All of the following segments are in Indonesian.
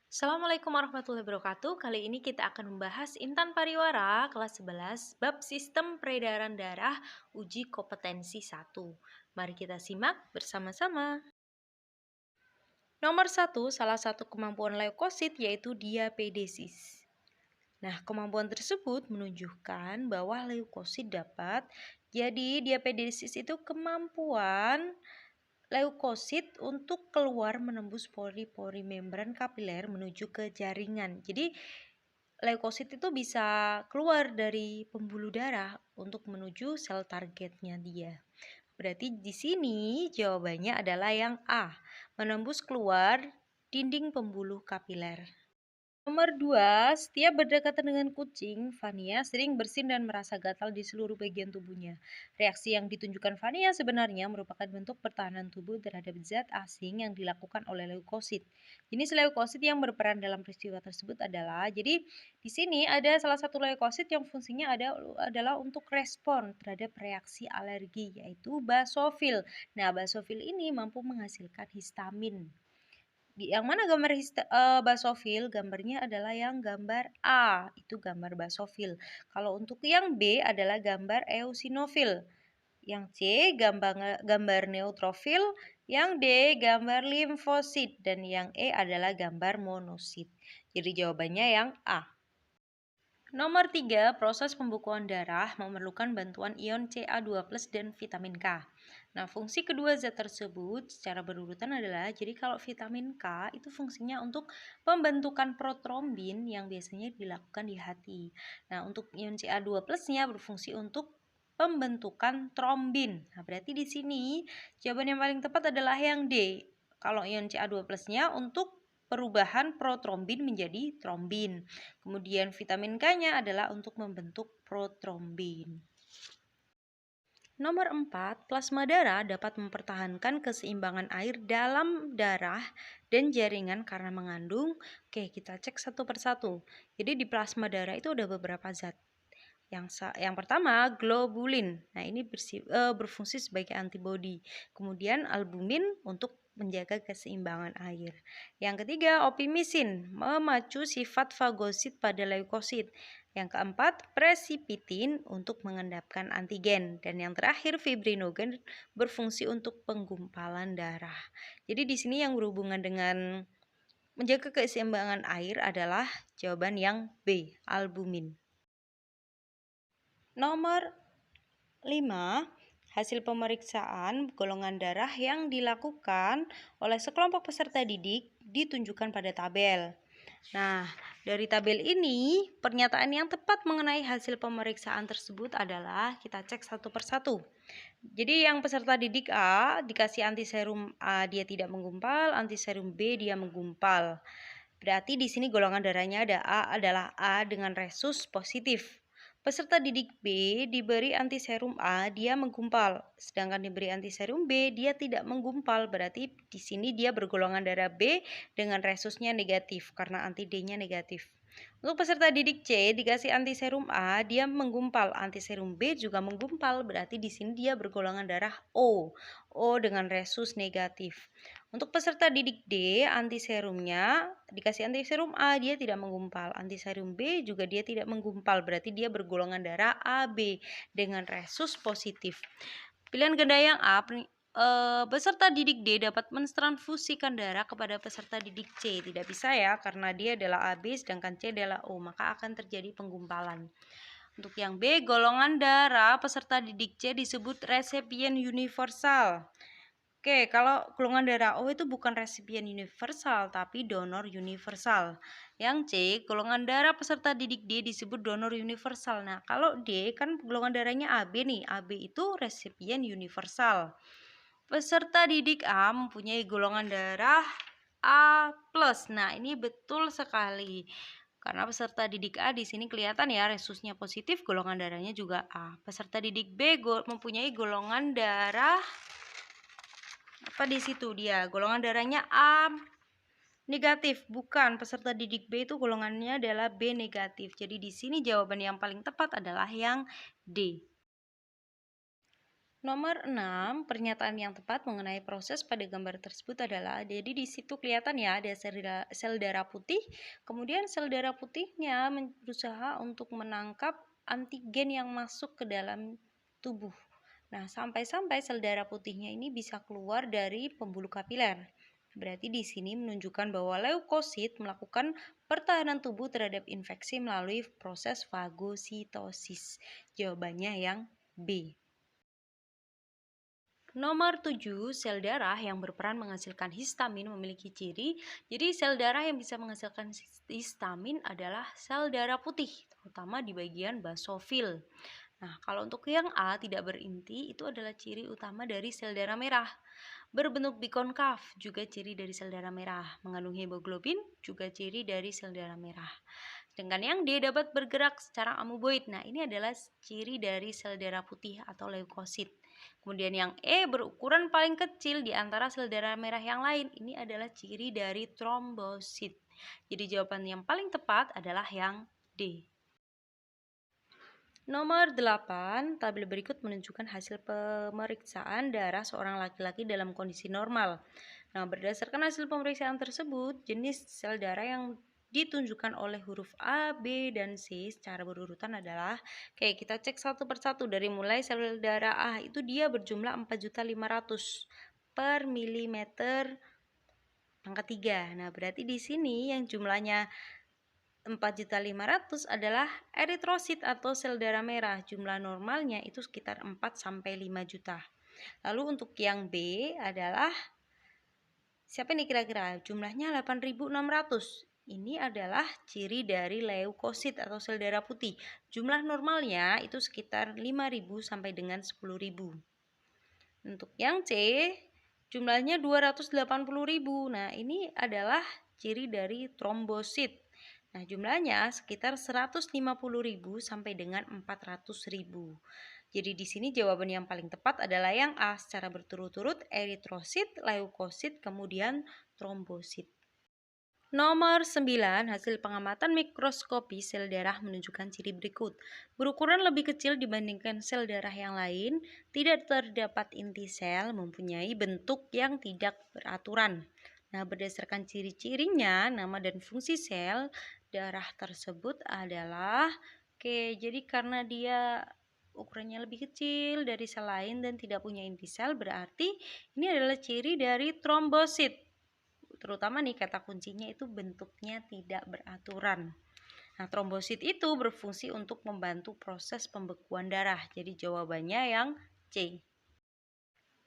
Assalamualaikum warahmatullahi wabarakatuh. Kali ini kita akan membahas Intan Pariwara kelas 11 bab Sistem Peredaran Darah Uji Kompetensi 1. Mari kita simak bersama-sama. Nomor 1, salah satu kemampuan leukosit yaitu diapedesis. Nah, kemampuan tersebut menunjukkan bahwa leukosit dapat. Jadi, diapedesis itu kemampuan leukosit untuk keluar menembus pori-pori membran kapiler menuju ke jaringan. Jadi leukosit itu bisa keluar dari pembuluh darah untuk menuju sel targetnya dia. Berarti di sini jawabannya adalah yang A, menembus keluar dinding pembuluh kapiler. Nomor 2, setiap berdekatan dengan kucing, Vania sering bersin dan merasa gatal di seluruh bagian tubuhnya. Reaksi yang ditunjukkan Vania sebenarnya merupakan bentuk pertahanan tubuh terhadap zat asing yang dilakukan oleh leukosit. Jenis leukosit yang berperan dalam peristiwa tersebut adalah, jadi di sini ada salah satu leukosit yang fungsinya adalah untuk respon terhadap reaksi alergi, yaitu basofil. Nah, basofil ini mampu menghasilkan histamin. Yang mana gambar basofil? Gambarnya adalah yang gambar A, itu gambar basofil. Kalau untuk yang B adalah gambar eosinofil. Yang C gambar neutrofil, yang D gambar limfosit, dan yang E adalah gambar monosit. Jadi jawabannya yang A. Nomor 3, proses pembukuan darah memerlukan bantuan ion Ca2+ dan vitamin K. Nah, fungsi kedua zat tersebut secara berurutan adalah, jadi kalau vitamin K itu fungsinya untuk pembentukan protrombin yang biasanya dilakukan di hati. Nah, untuk ion Ca2+-nya berfungsi untuk pembentukan trombin. Nah, berarti di sini jawaban yang paling tepat adalah yang D. Kalau ion Ca2+-nya untuk perubahan protrombin menjadi trombin. Kemudian vitamin K-nya adalah untuk membentuk protrombin. Nomor 4, plasma darah dapat mempertahankan keseimbangan air dalam darah dan jaringan karena mengandung. Oke, kita cek satu persatu. Jadi di plasma darah itu ada beberapa zat. Yang pertama globulin. Nah, ini berfungsi sebagai antibodi. Kemudian albumin untuk menjaga keseimbangan air. Yang ketiga opimisin, memacu sifat fagosit pada leukosit. Yang keempat presipitin untuk mengendapkan antigen. Dan yang terakhir fibrinogen berfungsi untuk penggumpalan darah. Jadi di sini yang berhubungan dengan menjaga keseimbangan air adalah jawaban yang B, albumin. Nomor 5, hasil pemeriksaan golongan darah yang dilakukan oleh sekelompok peserta didik ditunjukkan pada tabel. Nah, dari tabel ini, pernyataan yang tepat mengenai hasil pemeriksaan tersebut adalah kita cek satu persatu. Jadi yang peserta didik A dikasih antiserum A dia tidak menggumpal, antiserum B dia menggumpal. Berarti di sini golongan darahnya adalah A dengan resus positif. Peserta didik B diberi antiserum A, dia menggumpal. Sedangkan diberi antiserum B, dia tidak menggumpal. Berarti di sini dia bergolongan darah B dengan resusnya negatif karena anti D-nya negatif. Untuk peserta didik C dikasih antiserum A, dia menggumpal. Antiserum B juga menggumpal. Berarti di sini dia bergolongan darah O. O dengan resus negatif. Untuk peserta didik D, antiserumnya dikasih antiserum A, dia tidak menggumpal. Antiserum B juga dia tidak menggumpal, berarti dia bergolongan darah AB dengan resus positif. Pilihan ganda yang A, peserta didik D dapat mentransfusikan darah kepada peserta didik C. Tidak bisa ya, karena dia adalah AB sedangkan C adalah O, maka akan terjadi penggumpalan. Untuk yang B, golongan darah peserta didik C disebut resipien universal. Oke, kalau golongan darah O itu bukan resipien universal, tapi donor universal. Yang C, golongan darah peserta didik D disebut donor universal. Nah, kalau D kan golongan darahnya AB nih. AB itu resipien universal. Peserta didik A mempunyai golongan darah A+. Nah, ini betul sekali. Karena peserta didik A di sini kelihatan ya resusnya positif, golongan darahnya juga A. Peserta didik B mempunyai golongan darah apa di situ dia golongan darahnya A negatif, bukan. Peserta didik B itu golongannya adalah B negatif. Jadi di sini jawaban yang paling tepat adalah yang D. Nomor 6, pernyataan yang tepat mengenai proses pada gambar tersebut adalah, jadi di situ kelihatan ya ada sel darah putih, kemudian sel darah putihnya berusaha untuk menangkap antigen yang masuk ke dalam tubuh. Nah, sampai-sampai sel darah putihnya ini bisa keluar dari pembuluh kapiler. Berarti di sini menunjukkan bahwa leukosit melakukan pertahanan tubuh terhadap infeksi melalui proses fagositosis. Jawabannya yang B. Nomor 7, sel darah yang berperan menghasilkan histamin memiliki ciri. Jadi sel darah yang bisa menghasilkan histamin adalah sel darah putih, terutama di bagian basofil. Nah, kalau untuk yang A tidak berinti, itu adalah ciri utama dari sel darah merah. Berbentuk bikonkav juga ciri dari sel darah merah. Mengandung hemoglobin juga ciri dari sel darah merah. Sedangkan yang D dapat bergerak secara amoeboid. Nah, ini adalah ciri dari sel darah putih atau leukosit. Kemudian yang E berukuran paling kecil di antara sel darah merah yang lain. Ini adalah ciri dari trombosit. Jadi jawaban yang paling tepat adalah yang D. Nomor 8, tabel berikut menunjukkan hasil pemeriksaan darah seorang laki-laki dalam kondisi normal. Nah, berdasarkan hasil pemeriksaan tersebut, jenis sel darah yang ditunjukkan oleh huruf A, B, dan C secara berurutan adalah, oke, kita cek satu persatu. Dari mulai sel darah A itu dia berjumlah 4.500 per milimeter pangkat 3. Nah, berarti di sini yang jumlahnya 4.500.000 adalah eritrosit atau sel darah merah. Jumlah normalnya itu sekitar 4-5 juta. Lalu untuk yang B adalah, siapa nih kira-kira? Jumlahnya 8.600. Ini adalah ciri dari leukosit atau sel darah putih. Jumlah normalnya itu sekitar 5.000 sampai dengan 10.000. Untuk yang C, jumlahnya 280.000. Nah, ini adalah ciri dari trombosit. Nah, jumlahnya sekitar 150.000 sampai dengan 400.000. Jadi di sini jawaban yang paling tepat adalah yang A secara berturut-turut, eritrosit, leukosit, kemudian trombosit. Nomor 9, hasil pengamatan mikroskopi sel darah menunjukkan ciri berikut. Berukuran lebih kecil dibandingkan sel darah yang lain, tidak terdapat inti sel, mempunyai bentuk yang tidak beraturan. Nah, berdasarkan ciri-cirinya, nama dan fungsi sel darah tersebut adalah, jadi karena dia ukurannya lebih kecil dari sel lain dan tidak punya inti sel, berarti ini adalah ciri dari trombosit. Terutama nih kata kuncinya itu bentuknya tidak beraturan. Nah, trombosit itu berfungsi untuk membantu proses pembekuan darah. Jadi jawabannya yang C.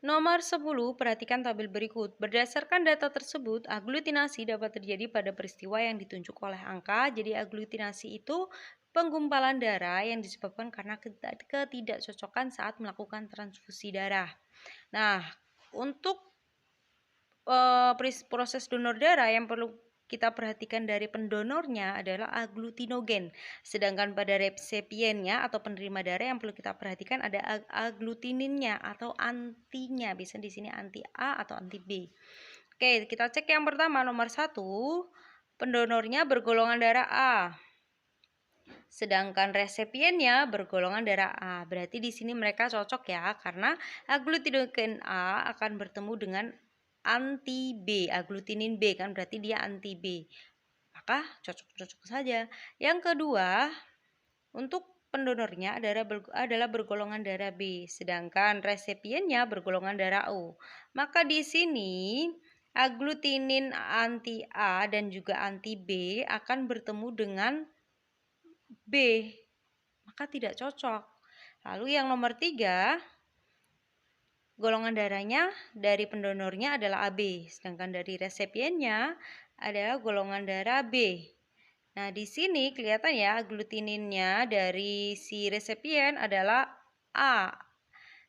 Nomor 10, perhatikan tabel berikut. Berdasarkan data tersebut, aglutinasi dapat terjadi pada peristiwa yang ditunjuk oleh angka. Jadi aglutinasi itu penggumpalan darah yang disebabkan karena ketidakcocokan saat melakukan transfusi darah. Nah, untuk proses donor darah yang perlu kita perhatikan dari pendonornya adalah aglutinogen. Sedangkan pada resepiennya atau penerima darah yang perlu kita perhatikan ada aglutininnya atau antinya. Bisa di sini anti A atau anti B. Oke, kita cek yang pertama, nomor 1. Pendonornya bergolongan darah A. Sedangkan resepiennya bergolongan darah A. Berarti di sini mereka cocok ya, karena aglutinogen A akan bertemu dengan anti B, aglutinin B kan, berarti dia anti B. Maka cocok-cocok saja. Yang kedua, untuk pendonornya adalah bergolongan darah B, sedangkan resepiennya bergolongan darah O. Maka di sini aglutinin anti A dan juga anti B akan bertemu dengan B, maka tidak cocok. Lalu yang nomor 3, golongan darahnya dari pendonornya adalah AB, sedangkan dari resepiennya adalah golongan darah B. Nah, di sini kelihatan ya aglutininnya dari si resepien adalah A.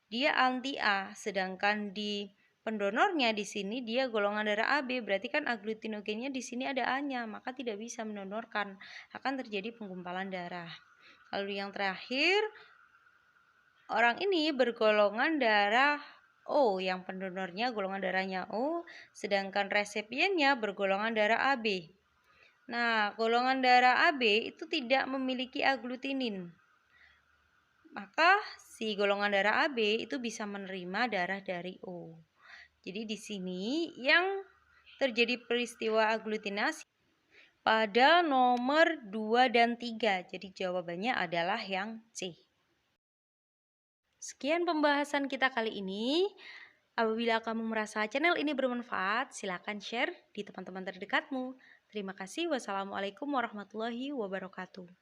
Dia anti A, sedangkan di pendonornya di sini dia golongan darah AB, berarti kan aglutinogennya di sini ada A-nya, maka tidak bisa mendonorkan, akan terjadi penggumpalan darah. Lalu yang terakhir, orang ini bergolongan darah O, yang pendonornya golongan darahnya O, sedangkan resepiennya bergolongan darah AB. Nah, golongan darah AB itu tidak memiliki aglutinin. maka si golongan darah AB itu bisa menerima darah dari O. Jadi di sini yang terjadi peristiwa aglutinasi pada nomor 2 dan 3. Jadi jawabannya adalah yang C. Sekian pembahasan kita kali ini. Apabila kamu merasa channel ini bermanfaat, silakan share di teman-teman terdekatmu. Terima kasih. Wassalamualaikum warahmatullahi wabarakatuh.